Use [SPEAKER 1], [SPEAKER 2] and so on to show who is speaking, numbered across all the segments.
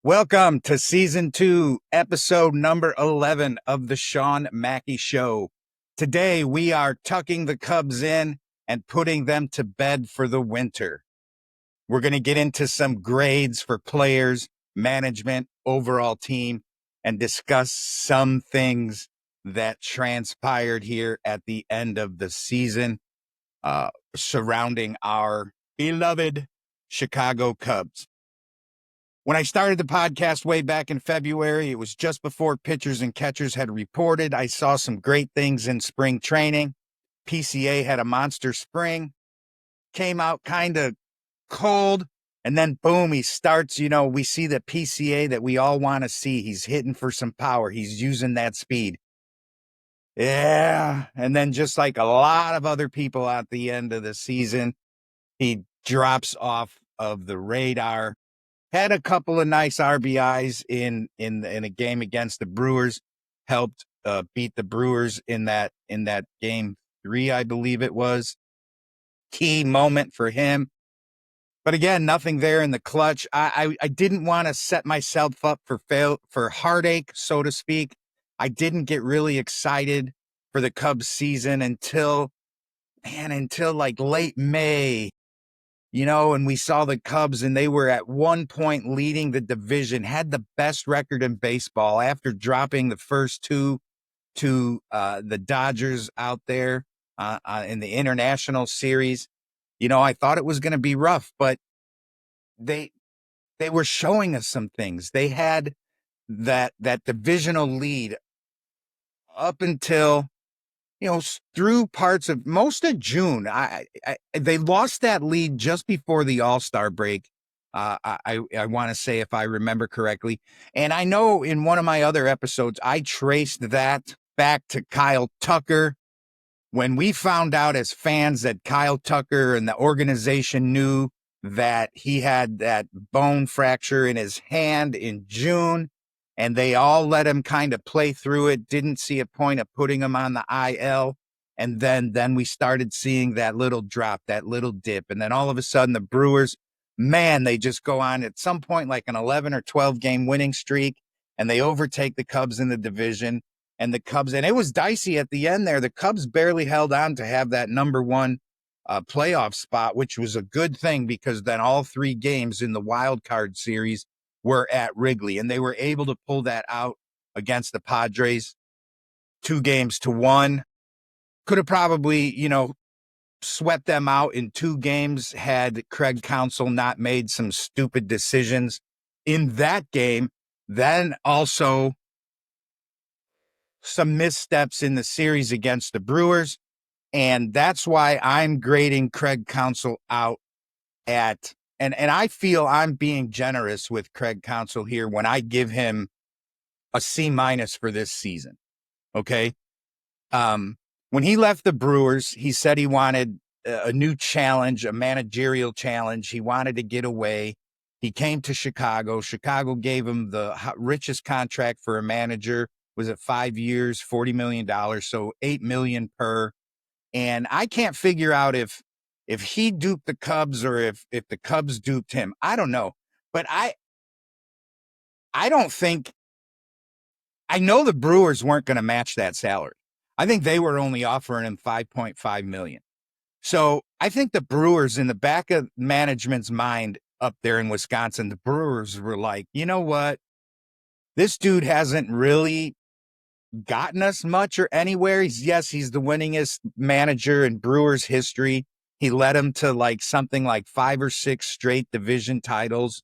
[SPEAKER 1] Welcome to season 2, episode number 11 of the Sean Mackey Show. Today we are tucking the Cubs in and putting them to bed for the winter. We're going to get into some grades for players, management, overall team, and discuss some things that transpired here at the end of the season surrounding our beloved Chicago Cubs. When I started the podcast way back in February, it was just before pitchers and catchers had reported. I saw some great things in spring training. PCA had a monster spring, came out kind of cold, and then boom, he starts. We see the PCA that we all want to see. He's hitting for some power. He's using that speed. Yeah. And then just like a lot of other people at the end of the season, he drops off of the radar. Had a couple of nice RBIs in a game against the Brewers, helped beat the Brewers in that game 3, I believe it was. Key moment for him. But again, nothing there in the clutch. I didn't want to set myself up for heartache, so to speak. I didn't get really excited for the Cubs season until like late May. And we saw the Cubs, and they were at one point leading the division, had the best record in baseball after dropping the first two to the Dodgers out there in the international series. I thought it was going to be rough, but they were showing us some things. They had that divisional lead up until through parts of most of June. They lost that lead just before the All-Star break. I want to say, if I remember correctly. And I know in one of my other episodes, I traced that back to Kyle Tucker. When we found out as fans that Kyle Tucker and the organization knew that he had that bone fracture in his hand in June, and they all let him kind of play through it, didn't see a point of putting him on the IL. And then we started seeing that little drop, that little dip. And then all of a sudden the Brewers, man, they just go on at some point like an 11 or 12 game winning streak, and they overtake the Cubs in the division. And the Cubs, and it was dicey at the end there. The Cubs barely held on to have that number one playoff spot, which was a good thing, because then all 3 games in the wild card series were at Wrigley, and they were able to pull that out against the Padres 2-1. Could have probably, swept them out in 2 games had Craig Counsell not made some stupid decisions in that game. Then also some missteps in the series against the Brewers. And that's why I'm grading Craig Counsell out at, and I feel I'm being generous with Craig Counsell here when I give him a C- for this season. Okay. When he left the Brewers, he said he wanted a new challenge, a managerial challenge. He wanted to get away. He came to Chicago. Chicago gave him the richest contract for a manager. Was it 5 years, $40 million? So $8 million per. And I can't figure out if he duped the Cubs or if the Cubs duped him. I don't know. But I don't think, I know the Brewers weren't going to match that salary. I think they were only offering him $5.5 million. So I think the Brewers, in the back of management's mind up there in Wisconsin, the Brewers were like, you know what? This dude hasn't really gotten us much or anywhere. He's the winningest manager in Brewers history. He led them to like something like 5 or 6 straight division titles.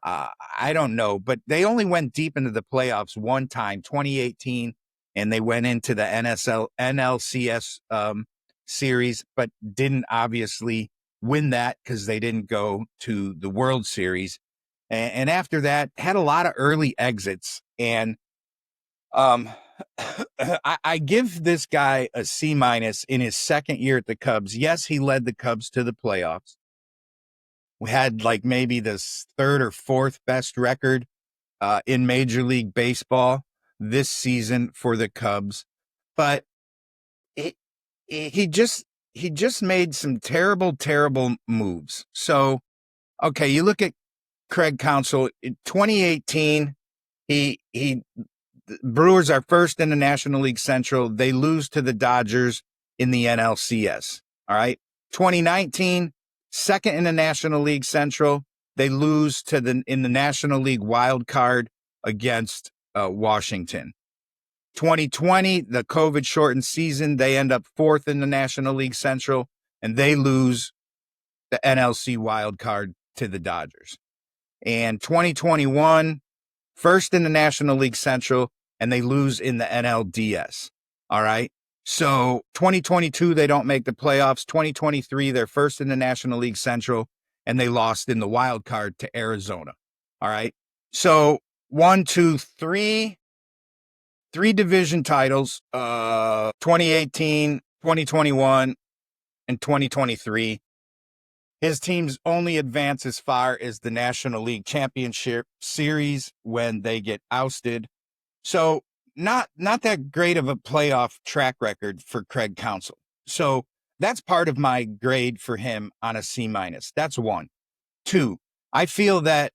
[SPEAKER 1] I don't know, but they only went deep into the playoffs one time, 2018, and they went into the NLCS series, but didn't obviously win that because they didn't go to the World Series. And after that, had a lot of early exits. And I give this guy a C- in his second year at the Cubs. Yes, he led the Cubs to the playoffs. We had like maybe the 3rd or 4th best record in Major League Baseball this season for the Cubs. But he just made some terrible moves. So Okay, you look at Craig Counsell in 2018. The Brewers are first in the National League Central. They lose to the Dodgers in the NLCS. All right. 2019, second in the National League Central. They lose in the National League wild card against Washington. 2020, the COVID shortened season, they end up fourth in the National League Central, and they lose the NLC wild card to the Dodgers. And 2021, first in the National League Central, and they lose in the NLDS. All right. So 2022, they don't make the playoffs. 2023, they're first in the National League Central, and they lost in the wild card to Arizona. All right. So 1, 2, 3 division titles, 2018, 2021, and 2023. His teams only advance as far as the National League Championship Series when they get ousted. So not that great of a playoff track record for Craig Counsell. So that's part of my grade for him on a C-. That's 1. 2, I feel that,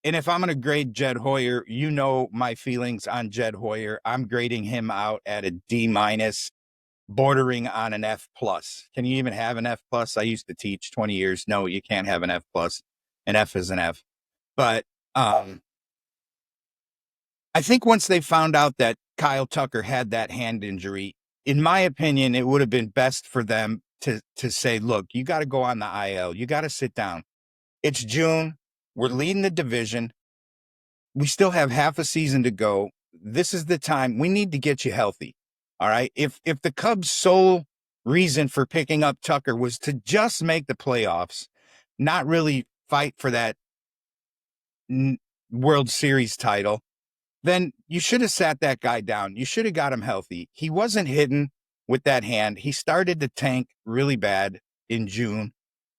[SPEAKER 1] and if I'm going to grade Jed Hoyer, you know my feelings on Jed Hoyer. I'm grading him out at a D-, bordering on an F+. Can you even have an F+? I used to teach 20 years. No, you can't have an F+. An F is an F. But I think once they found out that Kyle Tucker had that hand injury, in my opinion, it would have been best for them to say, look, you got to go on the IL. You got to sit down. It's June. We're leading the division. We still have half a season to go. This is the time. We need to get you healthy. All right. If the Cubs' sole reason for picking up Tucker was to just make the playoffs, not really fight for that World Series title, then you should have sat that guy down. You should have got him healthy. He wasn't hitting with that hand. He started to tank really bad in June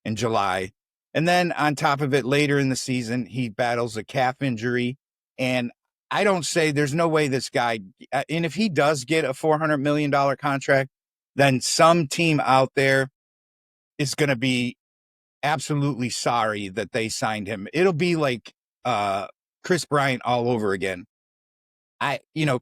[SPEAKER 1] and July. And then on top of it, later in the season, he battles a calf injury. And I don't say there's no way this guy, and if he does get a $400 million contract, then some team out there is going to be absolutely sorry that they signed him. It'll be like Chris Bryant all over again.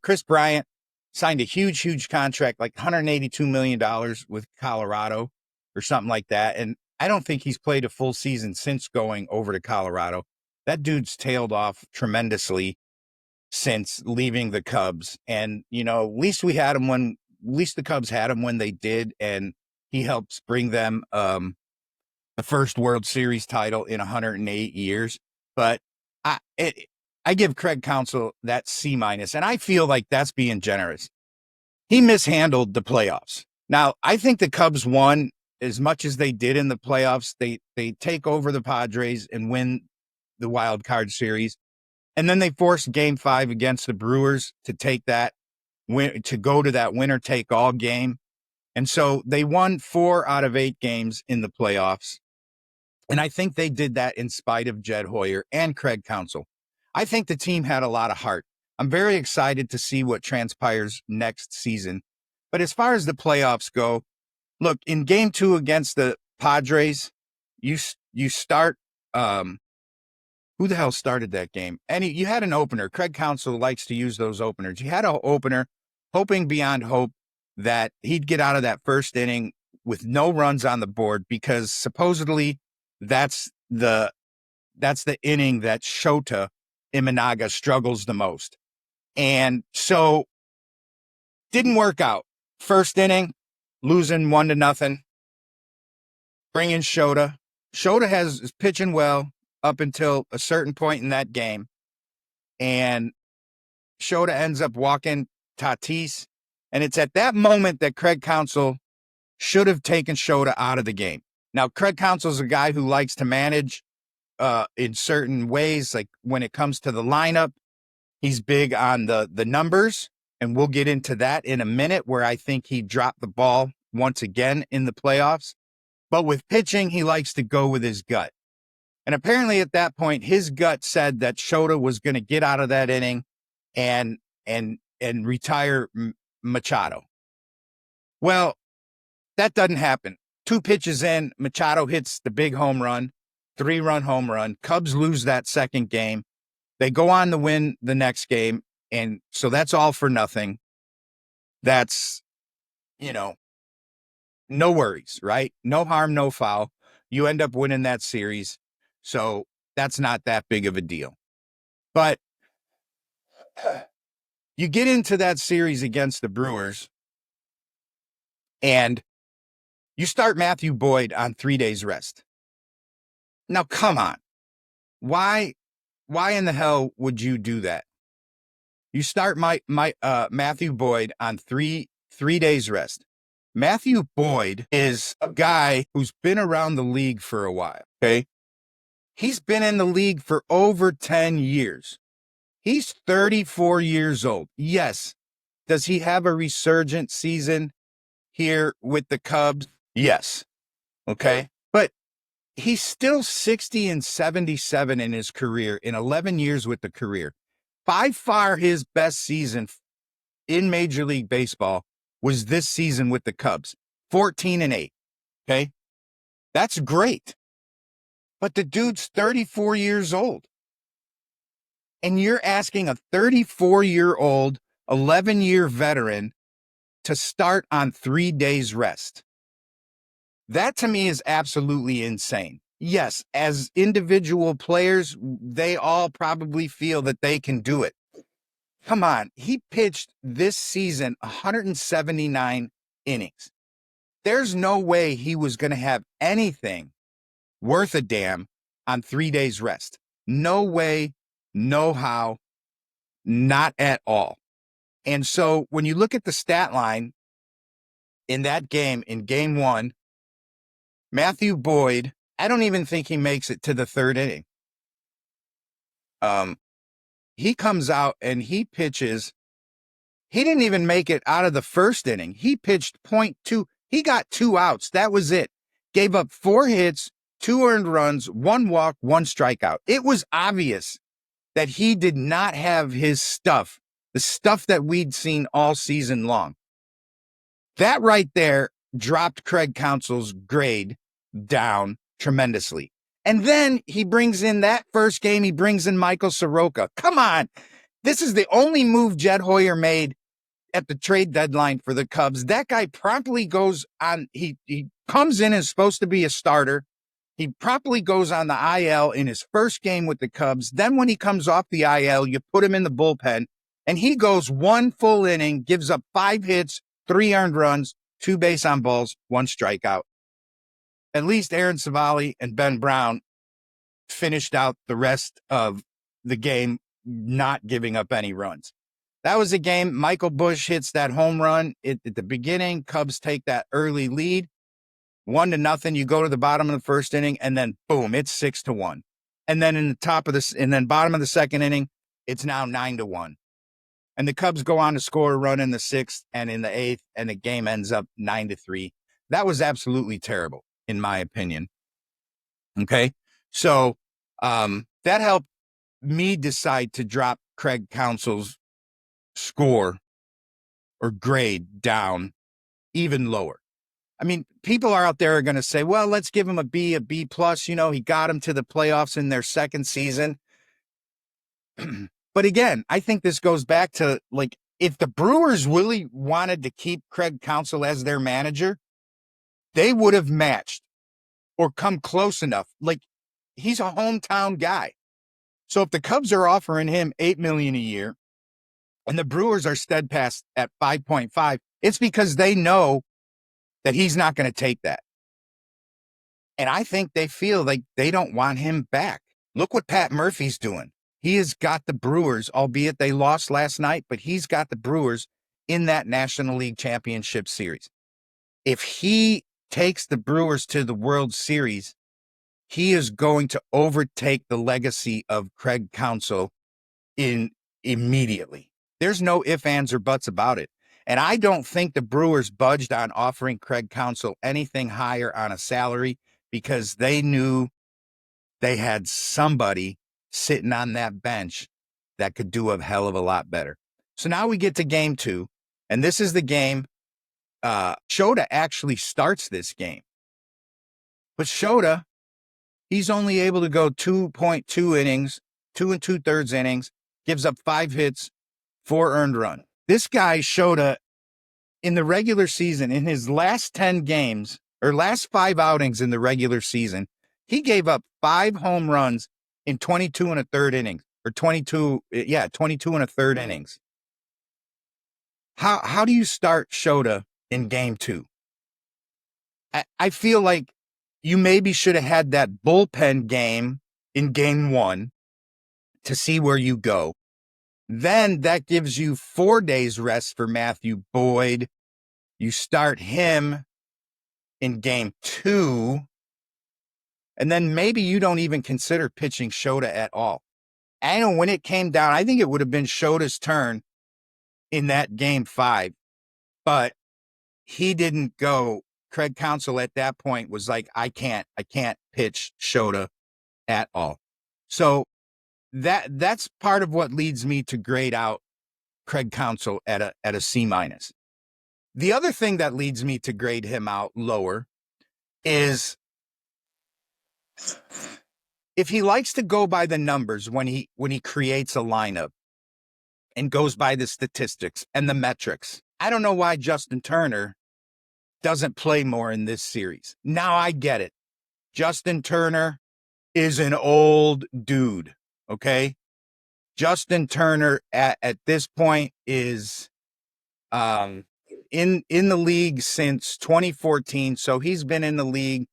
[SPEAKER 1] Chris Bryant signed a huge contract, like $182 million with Colorado or something like that. And I don't think he's played a full season since going over to Colorado. That dude's tailed off tremendously since leaving the Cubs. And, at least at least the Cubs had him when they did. And he helps bring them the first World Series title in 108 years. But I give Craig Counsell that C-, and I feel like that's being generous. He mishandled the playoffs. Now, I think the Cubs won as much as they did in the playoffs. They take over the Padres and win the wild card series. And then they forced Game 5 against the Brewers to take that to go to that winner take all game. And so they won 4 out of 8 games in the playoffs. And I think they did that in spite of Jed Hoyer and Craig Counsell. I think the team had a lot of heart. I'm very excited to see what transpires next season. But as far as the playoffs go, look, in Game 2 against the Padres, you start who the hell started that game? And you had an opener. Craig Counsell likes to use those openers. You had an opener hoping beyond hope that he'd get out of that first inning with no runs on the board, because supposedly that's the inning that Shota Imanaga struggles the most. And so didn't work out. First inning, losing 1-0. Bring in Shota. Shota is pitching well up until a certain point in that game. And Shota ends up walking Tatis. And it's at that moment that Craig Counsell should have taken Shota out of the game. Now, Craig Counsell's a guy who likes to manage in certain ways. Like when it comes to the lineup, he's big on the numbers. And we'll get into that in a minute, where I think he dropped the ball once again in the playoffs. But with pitching, he likes to go with his gut. And apparently at that point, his gut said that Shota was going to get out of that inning and retire Machado. Well, that doesn't happen. 2 pitches in, Machado hits the big home run. 3-run home run. Cubs lose that second game. They go on to win the next game. And so that's all for nothing. That's, no worries, right? No harm, no foul. You end up winning that series. So that's not that big of a deal. But you get into that series against the Brewers and you start Matthew Boyd on 3 days rest. Now, come on. Why in the hell would you do that? You start Matthew Boyd on three days rest. Matthew Boyd is a guy who's been around the league for a while, okay? He's been in the league for over 10 years. He's 34 years old. Yes. Does he have a resurgent season here with the Cubs? Yes. Okay. But he's still 60 and 77 in his career, in 11 years with the career. By far his best season in Major League Baseball was this season with the Cubs, 14-8. Okay. That's great. But the dude's 34 years old. And you're asking a 34-year-old, 11-year veteran to start on 3 days rest. That to me is absolutely insane. Yes, as individual players, they all probably feel that they can do it. Come on, he pitched this season 179 innings. There's no way he was going to have anything worth a damn on 3 days rest. No way, no how, not at all. And so when you look at the stat line in that game, in game one, Matthew Boyd, I don't even think he makes it to the third inning. He comes out and he pitches. He didn't even make it out of the first inning. He pitched .2. He got 2 outs. That was it. Gave up 4 hits, 2 earned runs, 1 walk, 1 strikeout. It was obvious that he did not have his stuff, the stuff that we'd seen all season long. That right there dropped Craig Counsell's grade down tremendously. And then he brings in that first game, he brings in Michael Soroka. Come on. This is the only move Jed Hoyer made at the trade deadline for the Cubs. That guy promptly goes on. He comes in as supposed to be a starter. He promptly goes on the IL in his first game with the Cubs. Then when he comes off the IL, you put him in the bullpen and he goes 1 full inning, gives up 5 hits, 3 earned runs, 2 base on balls, 1 strikeout. At least Aaron Savali and Ben Brown finished out the rest of the game, not giving up any runs. That was a game. Michael Busch hits that home run at the beginning. Cubs take that early lead, 1-0. You go to the bottom of the first inning, and then boom, it's 6-1. And then in the top of this, and then bottom of the second inning, it's now 9-1. And the Cubs go on to score a run in the 6th and in the 8th, and the game ends up 9-3. That was absolutely terrible, in my opinion. Okay, so that helped me decide to drop Craig Counsell's score or grade down even lower. I mean, people are out there are going to say, well, let's give him a B plus. You know, he got him to the playoffs in their second season. But again, I think this goes back to, like, if the Brewers really wanted to keep Craig Counsell as their manager, they would have matched or come close enough. Like, he's a hometown guy. So if the Cubs are offering him $8 million a year and the Brewers are steadfast at 5.5, it's because they know that he's not going to take that. And I think they feel like they don't want him back. Look what Pat Murphy's doing. He has got the Brewers, albeit they lost last night, but he's got the Brewers in that National League Championship Series. If he takes the Brewers to the World Series, he is going to overtake the legacy of Craig Counsell immediately. There's no ifs, ands, or buts about it. And I don't think the Brewers budged on offering Craig Counsell anything higher on a salary because they knew they had somebody sitting on that bench that could do a hell of a lot better. So now we get to game 2, and this is the game. Shota actually starts this game. But Shota, He's only able to go 2.2 innings, 2 2/3 innings, gives up 5 hits, 4 earned runs. This guy showed in the regular season, in his last 10 games or last 5 outings in the regular season, he gave up 5 home runs in 22 1/3 innings, or 22 1/3 innings. How do you start Shota in game 2? I feel like you maybe should have had that bullpen game in game 1 to see where you go. Then that gives you 4 days rest for Matthew Boyd. You start him in game 2, and then maybe you don't even consider pitching Shota at all. I know when it came down, I think it would have been Shota's turn in that game 5, but he didn't go. Craig Counsell at that point was like, I can't pitch Shota at all. So that's part of what leads me to grade out Craig Counsell at a C-. The other thing that leads me to grade him out lower is if he likes to go by the numbers when he creates a lineup and goes by the statistics and the metrics. I don't know why Justin Turner doesn't play more in this series. Now I get it. Justin Turner is an old dude, okay? Justin Turner at this point is in the league since 2014, so he's been in the league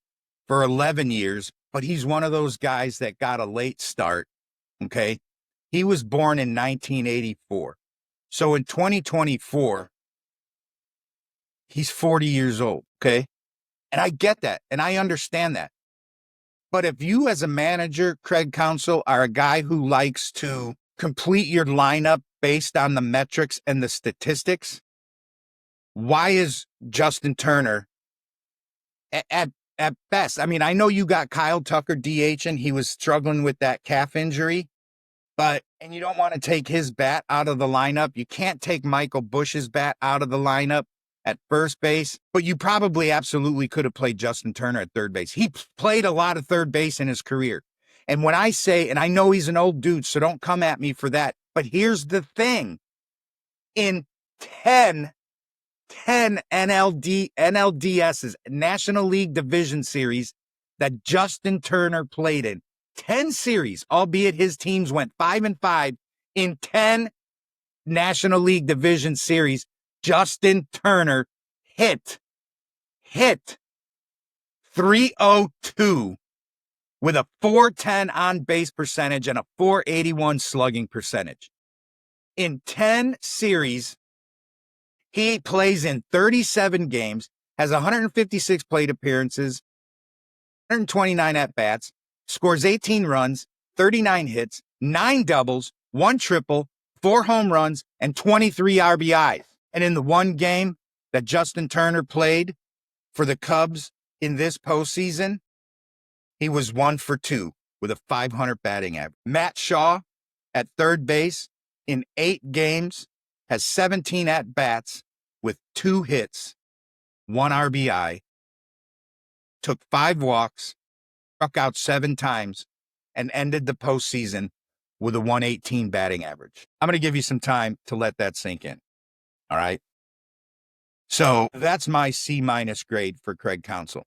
[SPEAKER 1] for 11 years, but he's one of those guys that got a late start, okay? He was born in 1984. So in 2024, he's 40 years old, okay? And I get that, and I understand that. But if you as a manager, Craig Counsell, are a guy who likes to complete your lineup based on the metrics and the statistics, why is Justin Turner at best? I mean, I know you got Kyle Tucker DHing. He was struggling with that calf injury, and you don't want to take his bat out of the lineup. You can't take Michael Busch's bat out of the lineup at first base, but you probably absolutely could have played Justin Turner at third base. He played a lot of third base in his career. And when I say, and I know he's an old dude, so don't come at me for that, but here's the thing. In 10 NLDS's National League Division Series that Justin Turner played in, 10 series, albeit his teams went 5-5 in 10 National League Division Series, Justin Turner hit 302 with a 410 on base percentage and a 481 slugging percentage. In 10 series, he plays in 37 games, has 156 plate appearances, 129 at-bats, scores 18 runs, 39 hits, 9 doubles, 1 triple, 4 home runs, and 23 RBIs. And in the one game that Justin Turner played for the Cubs in this postseason, he was 1 for 2 with a 500 batting average. Matt Shaw at third base in 8 games has 17 at-bats with 2 hits, 1 RBI, took 5 walks, struck out 7 times, and ended the postseason with a 118 batting average. I'm going to give you some time to let that sink in. All right. So that's my C- grade for Craig Counsell.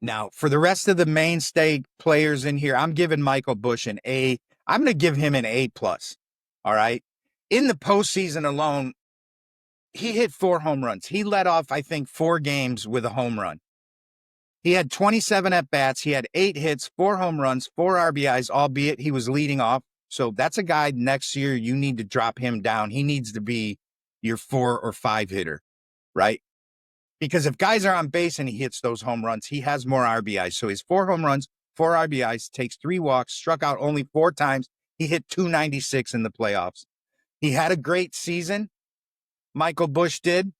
[SPEAKER 1] Now, for the rest of the mainstay players in here, I'm giving Michael Busch an A. I'm going to give him an A+. All right. In the postseason alone, he hit 4 home runs. He led off, I think, 4 games with a home run. He had 27 at-bats. He had 8 hits, 4 home runs, 4 RBIs, albeit he was leading off. So that's a guy next year you need to drop him down. He needs to be your 4 or 5 hitter, right? Because if guys are on base and he hits those home runs, he has more RBIs. So he's 4 home runs, 4 RBIs, takes 3 walks, struck out only 4 times. He hit 296 in the playoffs. He had a great season. Michael Busch did.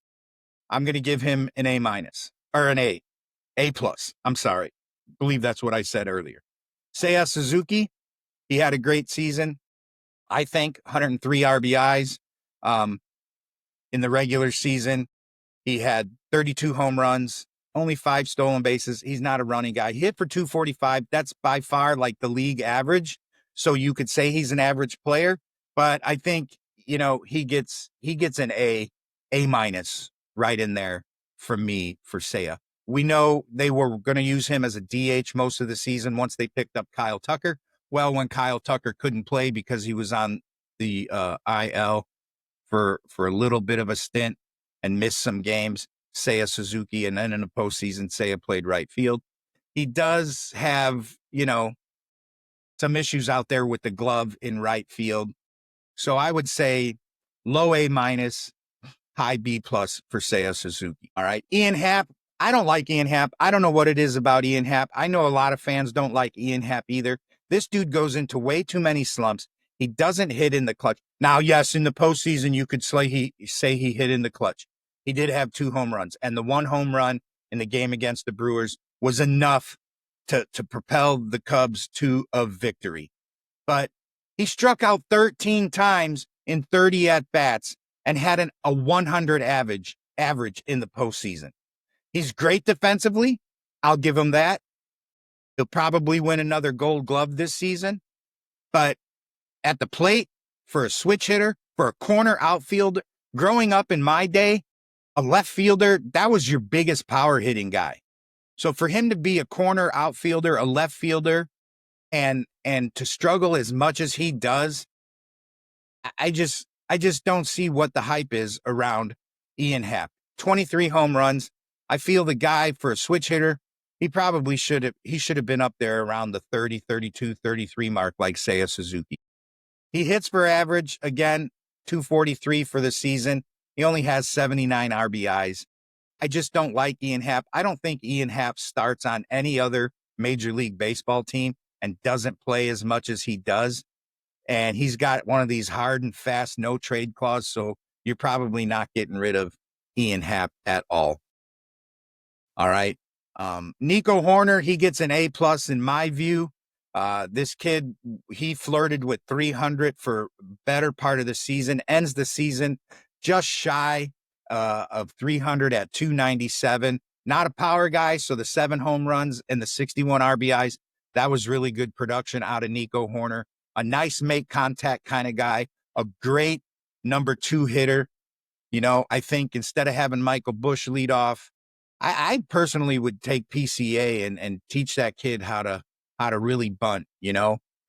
[SPEAKER 1] I'm going to give him an A- or an A+. I'm sorry. I believe that's what I said earlier. Seiya Suzuki, he had a great season. I think 103 RBIs in the regular season. He had 32 home runs, only 5 stolen bases. He's not a running guy. He hit for 245. That's by far like the league average. So you could say he's an average player, but I think, he gets an A minus right in there from me for Seiya. We know they were going to use him as a DH most of the season once they picked up Kyle Tucker. Well, when Kyle Tucker couldn't play because he was on the IL for a little bit of a stint and missed some games, Seiya Suzuki, and then in the postseason, Seiya played right field. He does have, some issues out there with the glove in right field. So I would say low A minus, high B plus for Seiya Suzuki. All right. Ian Happ. I don't like Ian Happ. I don't know what it is about Ian Happ. I know a lot of fans don't like Ian Happ either. This dude goes into way too many slumps. He doesn't hit in the clutch. Now, yes, in the postseason, you could say he hit in the clutch. He did have 2 home runs, and the 1 home run in the game against the Brewers was enough to propel the Cubs to a victory. But he struck out 13 times in 30 at-bats and had a 100 average in the postseason. He's great defensively. I'll give him that. He'll probably win another Gold Glove this season. But at the plate, for a switch hitter, for a corner outfielder, growing up in my day, a left fielder, that was your biggest power hitting guy. So for him to be a corner outfielder, a left fielder, and to struggle as much as he does, I just don't see what the hype is around Ian Happ. 23 home runs. I feel the guy for a switch hitter, he probably should have been up there around the 30, 32, 33 mark like Seiya Suzuki. He hits for average, again, 243 for the season. He only has 79 RBIs. I just don't like Ian Happ. I don't think Ian Happ starts on any other Major League Baseball team and doesn't play as much as he does. And he's got one of these hard and fast no trade clause, so you're probably not getting rid of Ian Happ at all. All right. Nico Hoerner, he gets an A plus in my view. This kid, he flirted with 300 for better part of the season, ends the season just shy of 300 at 297. Not a power guy, so the 7 home runs and the 61 RBIs, that was really good production out of Nico Hoerner. A nice make contact kind of guy, a great number 2 hitter. I think instead of having Michael Busch lead off, I personally would take PCA and teach that kid how to really bunt,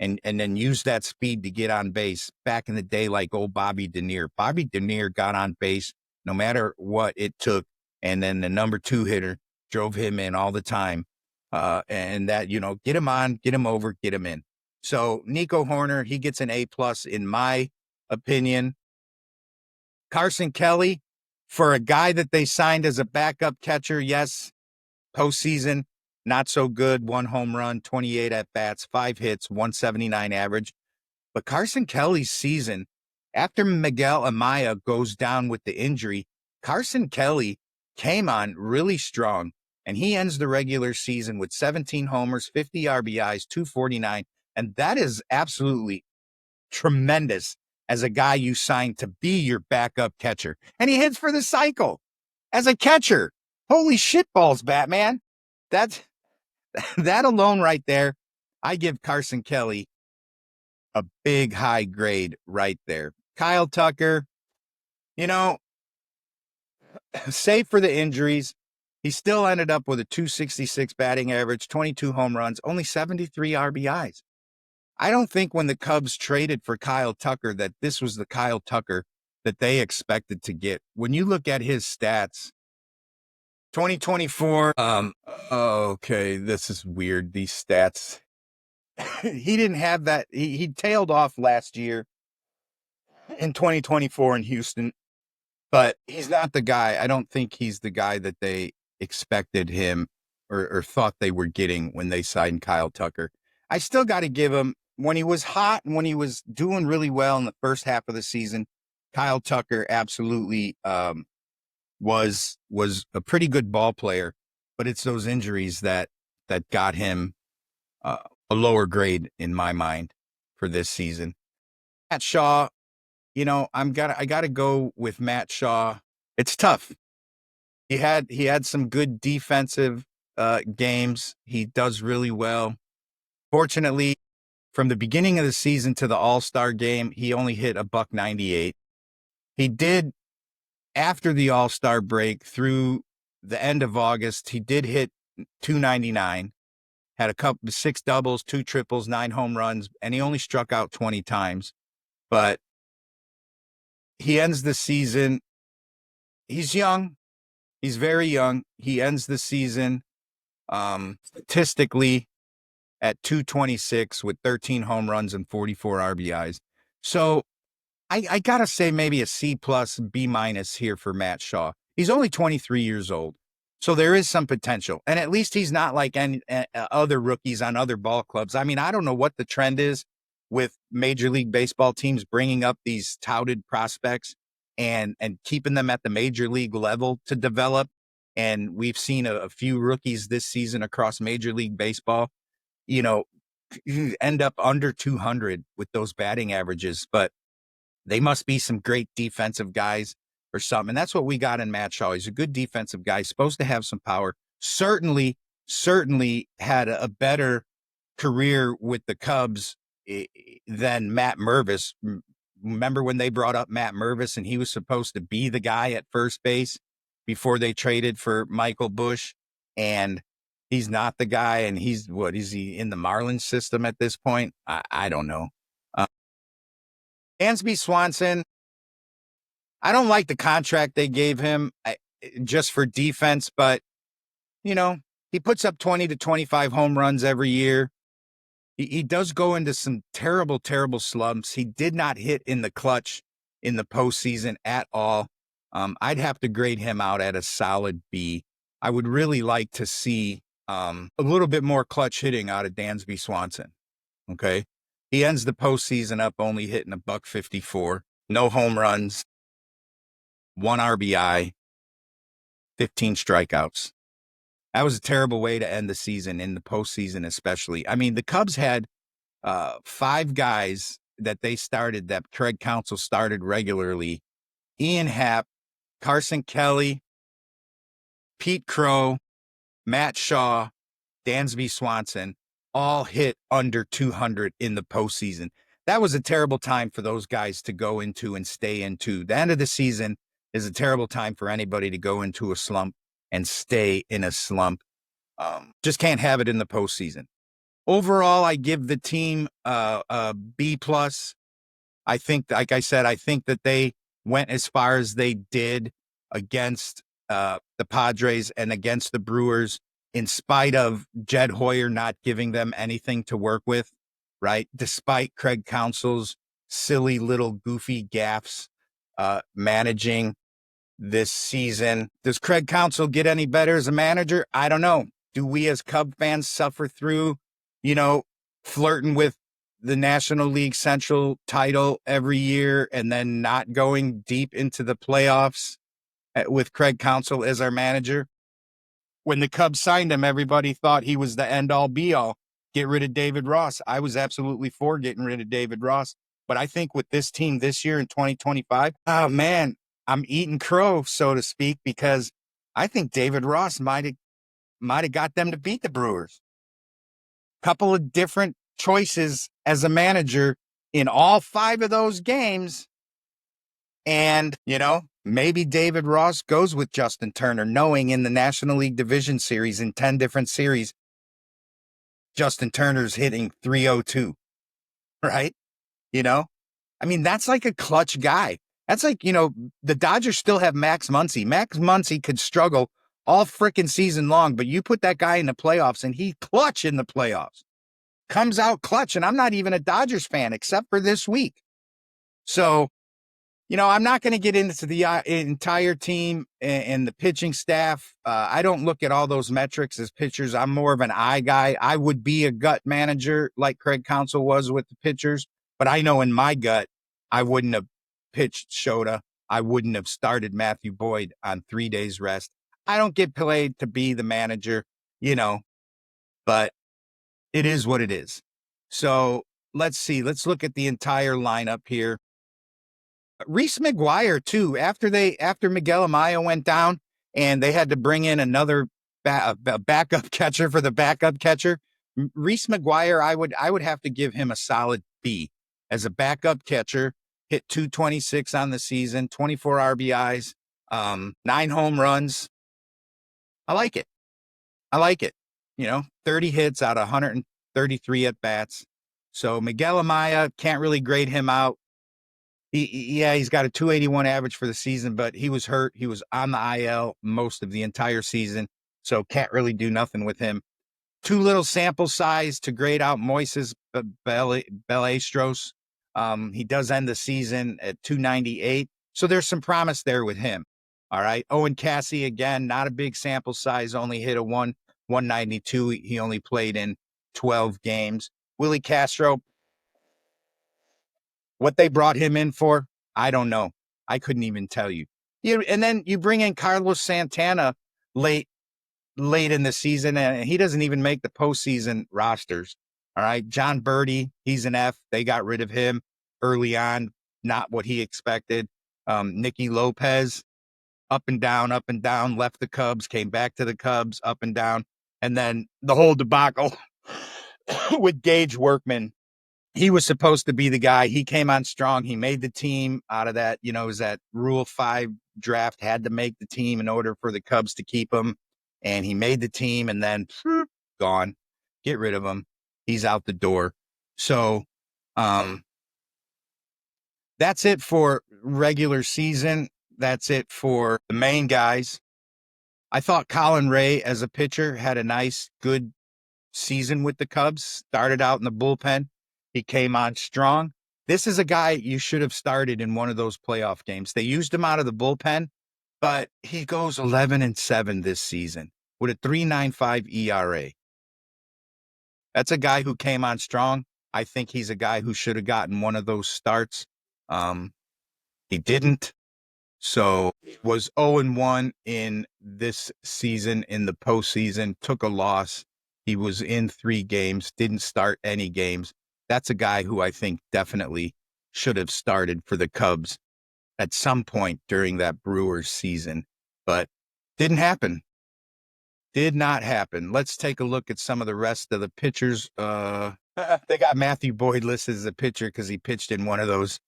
[SPEAKER 1] and then use that speed to get on base. Back in the day, like old Bobby Dernier. Bobby Dernier got on base no matter what it took, and then the number 2 hitter drove him in all the time. And that, get him on, get him over, get him in. So Nico Hoerner, he gets an A plus in my opinion. Carson Kelly, for a guy that they signed as a backup catcher, yes, postseason, not so good. 1 home run, 28 at-bats, 5 hits, 179 average. But Carson Kelly's season, after Miguel Amaya goes down with the injury, Carson Kelly came on really strong, and he ends the regular season with 17 homers, 50 RBIs, 249, and that is absolutely tremendous as a guy you signed to be your backup catcher. And he hits for the cycle as a catcher. Holy shit balls, Batman. That alone right there, I give Carson Kelly a big high grade right there. Kyle Tucker, save for the injuries, he still ended up with a 266 batting average, 22 home runs, only 73 RBIs. I don't think when the Cubs traded for Kyle Tucker that this was the Kyle Tucker that they expected to get. When you look at his stats, 2024, okay, this is weird, these stats. He didn't have that. He tailed off last year in 2024 in Houston, but he's not the guy. I don't think he's the guy that they expected him or thought they were getting when they signed Kyle Tucker. I still got to give him, when he was hot and when he was doing really well in the first half of the season, Kyle Tucker absolutely was a pretty good ball player, but it's those injuries that got him a lower grade in my mind for this season. Matt Shaw, I got to go with Matt Shaw. It's tough. He had some good defensive games. He does really well. Fortunately, from the beginning of the season to the All-Star game, he only hit a buck 98. He did after the All-Star break through the end of August, he did hit 299, had a couple 6 doubles, 2 triples, 9 home runs, and he only struck out 20 times. But he ends the season. He's young. He's very young. He ends the season statistically at 226 with 13 home runs and 44 RBIs. So I gotta say maybe a C plus, B minus here for Matt Shaw. He's only 23 years old, so there is some potential, and at least he's not like any other rookies on other ball clubs. I mean, I don't know what the trend is with Major League Baseball teams bringing up these touted prospects and keeping them at the major league level to develop. And we've seen a few rookies this season across Major League Baseball, you know, end up under 200 with those batting averages, but they must be some great defensive guys or something. And that's what we got in Matt Shaw. He's a good defensive guy, supposed to have some power. Certainly had a better career with the Cubs than Matt Mervis. Remember when they brought up Matt Mervis and he was supposed to be the guy at first base before they traded for Michael Busch? And he's not the guy. And he's what? Is he in the Marlins system at this point? I don't know. Dansby Swanson, I don't like the contract they gave him just for defense, but, he puts up 20 to 25 home runs every year. He does go into some terrible, terrible slumps. He did not hit in the clutch in the postseason at all. I'd have to grade him out at a solid B. I would really like to see a little bit more clutch hitting out of Dansby Swanson. Okay. He ends the postseason up only hitting a buck 54, no home runs, 1 RBI, 15 strikeouts. That was a terrible way to end the season in the postseason, especially. I mean, the Cubs had 5 guys that they started that Craig Counsell started regularly: Ian Happ, Carson Kelly, Pete Crow, Matt Shaw, Dansby Swanson, all hit under 200 in the postseason. That was a terrible time for those guys to go into and stay into. The end of the season is a terrible time for anybody to go into a slump and stay in a slump. Just can't have it in the postseason. Overall, I give the team a B plus. I think, like I said, I think that they went as far as they did against the Padres and against the Brewers, in spite of Jed Hoyer not giving them anything to work with, right? Despite Craig Counsell's silly little goofy gaffes managing this season. Does Craig Counsell get any better as a manager? I don't know. Do we as Cub fans suffer through, flirting with the National League Central title every year and then not going deep into the playoffs with Craig Counsell as our manager? When the Cubs signed him, everybody thought he was the end-all, be-all. Get rid of David Ross. I was absolutely for getting rid of David Ross. But I think with this team this year in 2025, oh, man, I'm eating crow, so to speak, because I think David Ross might have got them to beat the Brewers. Couple of different choices as a manager in all 5 of those games. And, maybe David Ross goes with Justin Turner, knowing in the National League Division Series, in 10 different series, Justin Turner's hitting 302, right? I mean, that's like a clutch guy. That's like, the Dodgers still have Max Muncy. Max Muncy could struggle all freaking season long, but you put that guy in the playoffs and he clutch in the playoffs. Comes out clutch, and I'm not even a Dodgers fan except for this week. So, I'm not going to get into the entire team and the pitching staff. I don't look at all those metrics as pitchers. I'm more of an eye guy. I would be a gut manager like Craig Counsell was with the pitchers, but I know in my gut, I wouldn't have pitched Shota. I wouldn't have started Matthew Boyd on 3 days rest. I don't get paid to be the manager, but it is what it is. So let's see. Let's look at the entire lineup here. Reese McGuire too, after Miguel Amaya went down and they had to bring in another backup catcher for the backup catcher. Reese McGuire, I would have to give him a solid B as a backup catcher. Hit 226 on the season, 24 RBIs, 9 home runs. I like it. I like it. 30 hits out of 133 at bats. So Miguel Amaya, can't really grade him out. He's got a 281 average for the season, but he was hurt. He was on the IL most of the entire season, so can't really do nothing with him. Too little sample size to grade out Moises Ballesteros. He does end the season at 298, so there's some promise there with him. All right. Owen Cassie, again, not a big sample size, only hit a 192. He only played in 12 games. Willie Castro, what they brought him in for, I don't know. I couldn't even tell you. And then you bring in Carlos Santana late in the season, and he doesn't even make the postseason rosters. All right. John Birdie, he's an F. They got rid of him early on. Not what he expected. Nicky Lopez, up and down, left the Cubs, came back to the Cubs, up and down. And then the whole debacle with Gage Workman. He was supposed to be the guy. He came on strong. He made the team out of that. It was that Rule 5 draft, had to make the team in order for the Cubs to keep him. And he made the team, and then gone. Get rid of him. He's out the door. So that's it for regular season. That's it for the main guys. I thought Colin Ray as a pitcher had a nice, good season with the Cubs. Started out in the bullpen. He came on strong. This is a guy you should have started in one of those playoff games. They used him out of the bullpen, but he goes 11-7 this season with a 3.95 ERA. That's a guy who came on strong. I think he's a guy who should have gotten one of those starts. He didn't. So was 0-1 in this season, in the postseason, took a loss. He was in 3 games, didn't start any games. That's a guy who I think definitely should have started for the Cubs at some point during that Brewers season, but didn't happen. Did not happen. Let's take a look at some of the rest of the pitchers. They got Matthew Boyd listed as a pitcher because he pitched in one of those.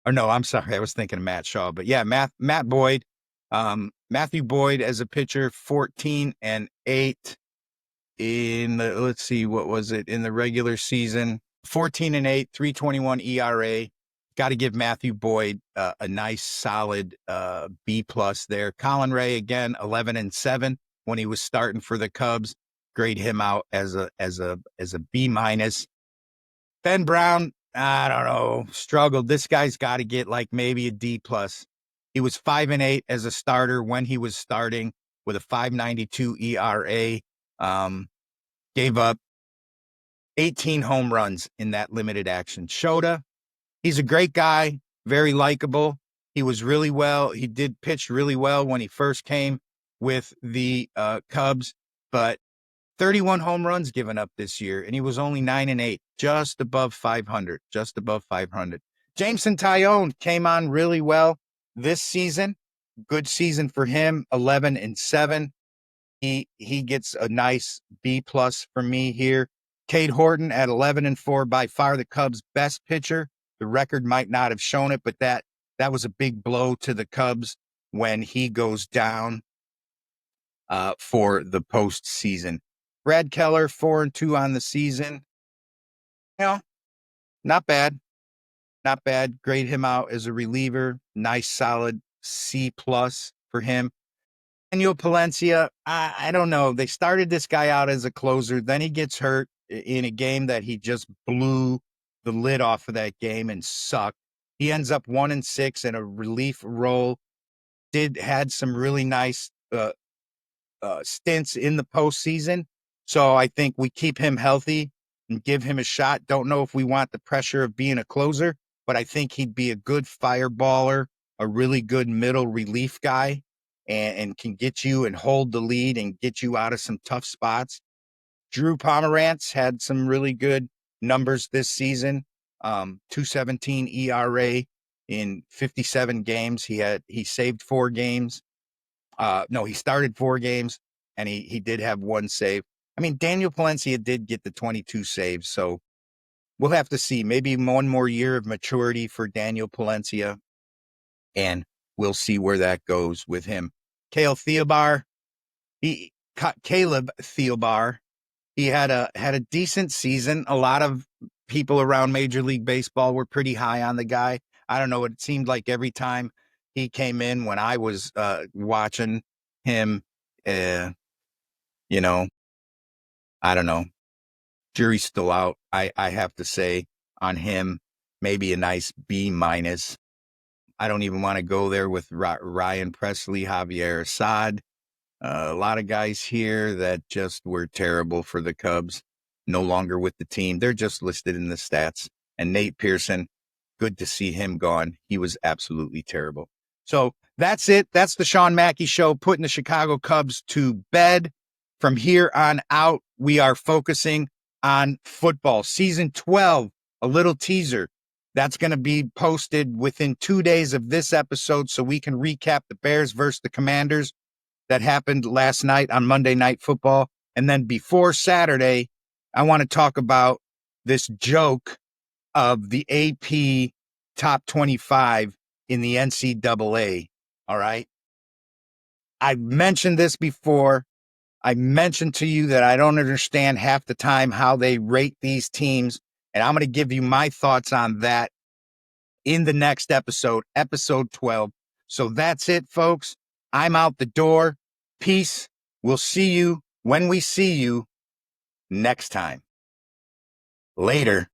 [SPEAKER 1] Or no, I'm sorry. I was thinking of Matt Shaw, but yeah, Matt Boyd. Matthew Boyd as a pitcher, 14-8 in the, let's see, what was it in the regular season? 14-8, 3.21 ERA. Got to give Matthew Boyd a nice solid B+ there. Colin Ray, again, 11-7 when he was starting for the Cubs. Grade him out as a B-. Ben Brown, I don't know, struggled. This guy's got to get like maybe a D+. He was 5-8 as a starter when he was starting with a 5.92 ERA. Gave up 18 home runs in that limited action. Shota, he's a great guy, very likable. He was really well. He did pitch really well when he first came with the Cubs, but 31 home runs given up this year, and he was only 9-8, just above 500, Jameson Taillon came on really well this season. Good season for him, 11-7. He gets a nice B+ for me here. Cade Horton at 11-4, by far the Cubs' best pitcher. The record might not have shown it, but that was a big blow to the Cubs when he goes down for the postseason. Brad Keller, 4-2 on the season. Not bad. Not bad. Grade him out as a reliever. Nice, solid C+ for him. Daniel Palencia, I don't know. They started this guy out as a closer. Then he gets hurt in a game that he just blew the lid off of that game and sucked. He ends up 1-6 in a relief role. Had some really nice stints in the postseason. So I think we keep him healthy and give him a shot. Don't know if we want the pressure of being a closer, but I think he'd be a good fireballer, a really good middle relief guy, and can get you and hold the lead and get you out of some tough spots. Drew Pomeranz had some really good numbers this season. 2.17 ERA in 57 games. He saved 4 games. No, he started 4 games and he did have 1 save. I mean, Daniel Palencia did get the 22 saves, so we'll have to see. Maybe 1 more year of maturity for Daniel Palencia, and we'll see where that goes with him. Caleb Thielbar, he had a decent season. A lot of people around Major League Baseball were pretty high on the guy. I don't know. It seemed like every time he came in when I was watching him, you know, I don't know. Jury's still out. I have to say on him, maybe a nice B minus. I don't even want to go there with Ryan Presley, Javier Assad. A lot of guys here that just were terrible for the Cubs, no longer with the team. They're just listed in the stats. And Nate Pearson, good to see him gone. He was absolutely terrible. So that's it. That's the Sean Mackey Show, putting the Chicago Cubs to bed. From here on out, we are focusing on football. Season 12, a little teaser. That's going to be posted within 2 days of this episode so we can recap the Bears versus the Commanders that happened last night on Monday Night Football. And then before Saturday, I want to talk about this joke of the AP top 25 in the NCAA. All right. I've mentioned this before. I mentioned to you that I don't understand half the time how they rate these teams. And I'm going to give you my thoughts on that in the next episode, episode 12. So that's it, folks. I'm out the door. Peace. We'll see you when we see you next time. Later.